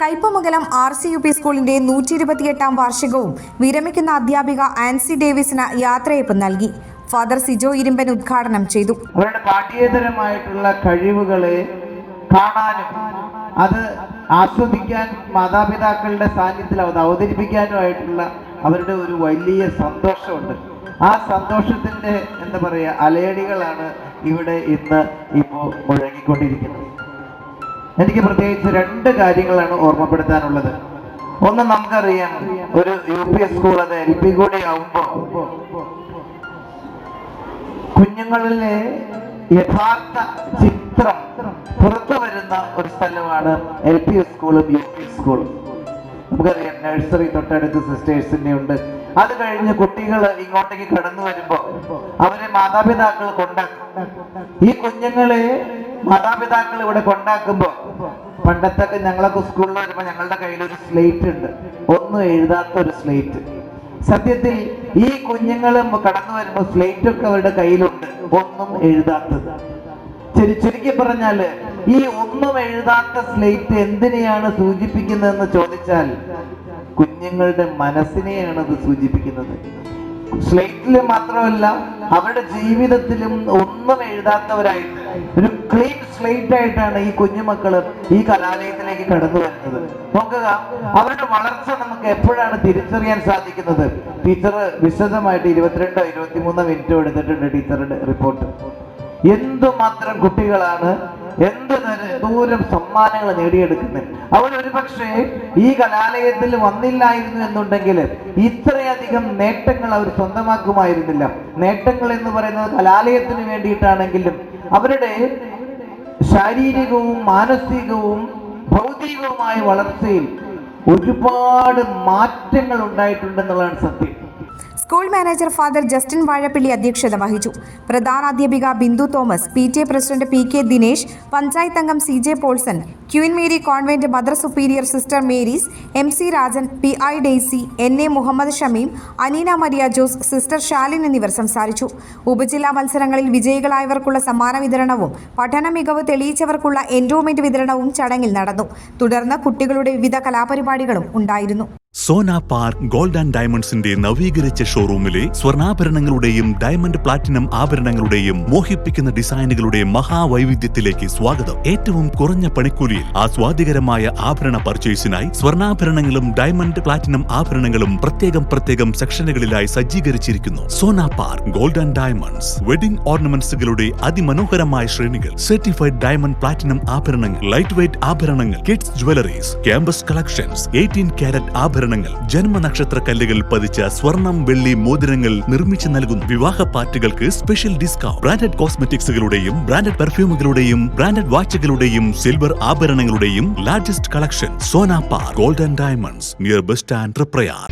Kaipamangalam RCUP സ്കൂളിന്റെ 128ാം വാർഷികവും വിരമിക്കുന്ന അധ്യാപിക ആൻസി ഡേവിസിന് യാത്രയയപ്പ് നൽകി. ഫാദർ സിജോ ഇരിമ്പൻ ഉദ്ഘാടനം ചെയ്തു. അവരുടെ പാഠ്യേതരമായിട്ടുള്ള കഴിവുകളെ കാണാനും അത് ആസ്വദിക്കാൻ മാതാപിതാക്കളുടെ സാന്നിധ്യത്തിൽ അത് അവതരിപ്പിക്കാനുമായിട്ടുള്ള അവരുടെ ഒരു വലിയ സന്തോഷമുണ്ട്. ആ സന്തോഷത്തിന്റെ എന്താ പറയുക അലയടികളാണ് ഇവിടെ ഇന്ന് ഇപ്പോൾ മുഴങ്ങിക്കൊണ്ടിരിക്കുന്നത്. എനിക്ക് പ്രത്യേകിച്ച് രണ്ട് കാര്യങ്ങളാണ് ഓർമ്മപ്പെടുത്താനുള്ളത്. ഒന്ന്, നമുക്കറിയാം ഒരു UP സ്കൂൾ അത് LP കൂടി ആവുമ്പോൾ കുഞ്ഞുങ്ങളിലെ യഥാർത്ഥ ചിത്രം പുറത്തു വരുന്ന ഒരു സ്ഥലമാണ് LP സ്കൂളും UP സ്കൂളും. നമുക്കറിയാം നഴ്സറി തൊട്ടടുത്ത് സിസ്റ്റേഴ്സിന്റെ ഉണ്ട്. അത് കഴിഞ്ഞ് കുട്ടികൾ ഇങ്ങോട്ടേക്ക് കടന്നു വരുമ്പോൾ അവരെ മാതാപിതാക്കൾ കൊണ്ടാക്കും. ഈ കുഞ്ഞുങ്ങളെ മാതാപിതാക്കൾ ഇവിടെ കൊണ്ടാക്കുമ്പോൾ പണ്ടത്തൊക്കെ ഞങ്ങളൊക്കെ സ്കൂളിൽ വരുമ്പോൾ ഞങ്ങളുടെ കയ്യിൽ ഒരു സ്ലേറ്റ് ഉണ്ട്, ഒന്നും എഴുതാത്ത ഒരു സ്ലേറ്റ്. സത്യത്തിൽ ഈ കുഞ്ഞുങ്ങളും കടന്നു വരുമ്പോൾ സ്ലേറ്റ് ഒക്കെ അവരുടെ കയ്യിലുണ്ട്, ഒന്നും എഴുതാത്തത്. ചുരുക്കി പറഞ്ഞാല് ഈ ഒന്നും എഴുതാത്ത സ്ലേറ്റ് എന്തിനെയാണ് സൂചിപ്പിക്കുന്നതെന്ന് ചോദിച്ചാൽ കുഞ്ഞുങ്ങളുടെ മനസ്സിനെയാണ് അത് സൂചിപ്പിക്കുന്നത്. സ്ലേറ്റിൽ മാത്രമല്ല അവരുടെ ജീവിതത്തിലും ഒന്നും എഴുതാത്തവരായിട്ട് ഒരു ക്ലീൻ സ്ലേറ്റ് ആയിട്ടാണ് ഈ കുഞ്ഞുമക്കള് ഈ കലാലയത്തിലേക്ക് കടന്നു വരുന്നത്. നോക്കുക, അവരുടെ വളർച്ച നമുക്ക് എപ്പോഴാണ് തിരിച്ചറിയാൻ സാധിക്കുന്നത്? ടീച്ചർ വിശദമായിട്ട് 22-23 മിനിറ്റ് എടുത്തിട്ടുണ്ട് ടീച്ചറുടെ റിപ്പോർട്ട്. എന്തുമാത്രം കുട്ടികളാണ് എന്ത് ദൂരം സമ്മാനങ്ങൾ നേടിയെടുക്കുന്നത്. അവരൊരു പക്ഷേ ഈ കലാലയത്തിൽ വന്നില്ലായിരുന്നു എന്നുണ്ടെങ്കിൽ ഇത്രയധികം നേട്ടങ്ങൾ അവർ സ്വന്തമാക്കുമായിരുന്നില്ല. നേട്ടങ്ങൾ എന്ന് പറയുന്നത് കലാലയത്തിന് വേണ്ടിയിട്ടാണെങ്കിലും അവരുടെ ശാരീരികവും മാനസികവും ഭൗതികവുമായ വളർച്ചയിൽ ഒരുപാട് മാറ്റങ്ങൾ ഉണ്ടായിട്ടുണ്ടെന്നുള്ളതാണ് സത്യം. School manager father Justin Vazhappilly അധ്യക്ഷത വഹിച്ചു. പ്രധാനാധ്യാപിക Bindu Thomas, PTA president PK Dinesh, panchayat അംഗം CJ Paulson, Queen Mary convent mother superior sister Marys, MC Rajan, PI Daisy, NA Muhammad Shamim, Aneena Maria Jose, sister Shalin എന്നിവർ സംസാരിച്ചു. ഉപജില്ലാ മത്സരങ്ങളിൽ വിജയികളായവർക്കുള്ള സമ്മാന വിതരണവും പഠന മികവ് തെളിയിച്ചവർക്കുള്ള എൻഡോമെന്റ് വിതരണവും ചടങ്ങിൽ നടന്നു. തുടർന്ന് കുട്ടികളുടെ വിവിധ കലാപരിപാടികളും ഉണ്ടായിരുന്നു. സോന പാർക്ക് ഗോൾഡ് ആൻഡ് ഡയമണ്ട്സിന്റെ നവീകരിച്ച ഷോറൂമിലെ സ്വർണ്ണാഭരണങ്ങളുടെയും ഡയമണ്ട് പ്ലാറ്റിനം ആഭരണങ്ങളുടെയും മോഹിപ്പിക്കുന്ന ഡിസൈനുകളുടെ മഹാവൈവിധ്യത്തിലേക്ക് സ്വാഗതം. ഏറ്റവും കുറഞ്ഞ പണിക്കൂലിയിൽ ആസ്വാദികരമായ ആഭരണ പർച്ചേസിനായി സ്വർണ്ണാഭരണങ്ങളും ഡയമണ്ട് പ്ലാറ്റിനം ആഭരണങ്ങളും പ്രത്യേകം സെക്ഷനുകളിലായി സജ്ജീകരിച്ചിരിക്കുന്നു. Sona park gold and diamonds wedding ഓർണമെന്റ്സുകളുടെ അതിമനോഹരമായ ശ്രേണികൾ, സർട്ടിഫൈഡ് ഡയമണ്ട് പ്ലാറ്റിനം ആഭരണങ്ങൾ, ലൈറ്റ് വെയ്റ്റ് ആഭരണങ്ങൾ, kids jewelleries, campus collections, 18 carat ആഭരണങ്ങൾ, ജന്മനക്ഷത്ര കല്ലുകൾ പതിച്ച സ്വർണം വെള്ളി മോതിരങ്ങൾ നിർമ്മിച്ചു നൽകുന്നു. വിവാഹ പാർട്ടികൾക്ക് സ്പെഷ്യൽ ഡിസ്കൗണ്ട്. ബ്രാൻഡഡ് കോസ്മെറ്റിക്സുകളുടെയും ബ്രാൻഡഡ് പെർഫ്യൂമുകളുടെയും ബ്രാൻഡഡ് വാച്ചുകളുടെയും സിൽവർ ആഭരണങ്ങളുടെയും largest collection. Sona park gold and diamonds, near bus stand, Triprayar.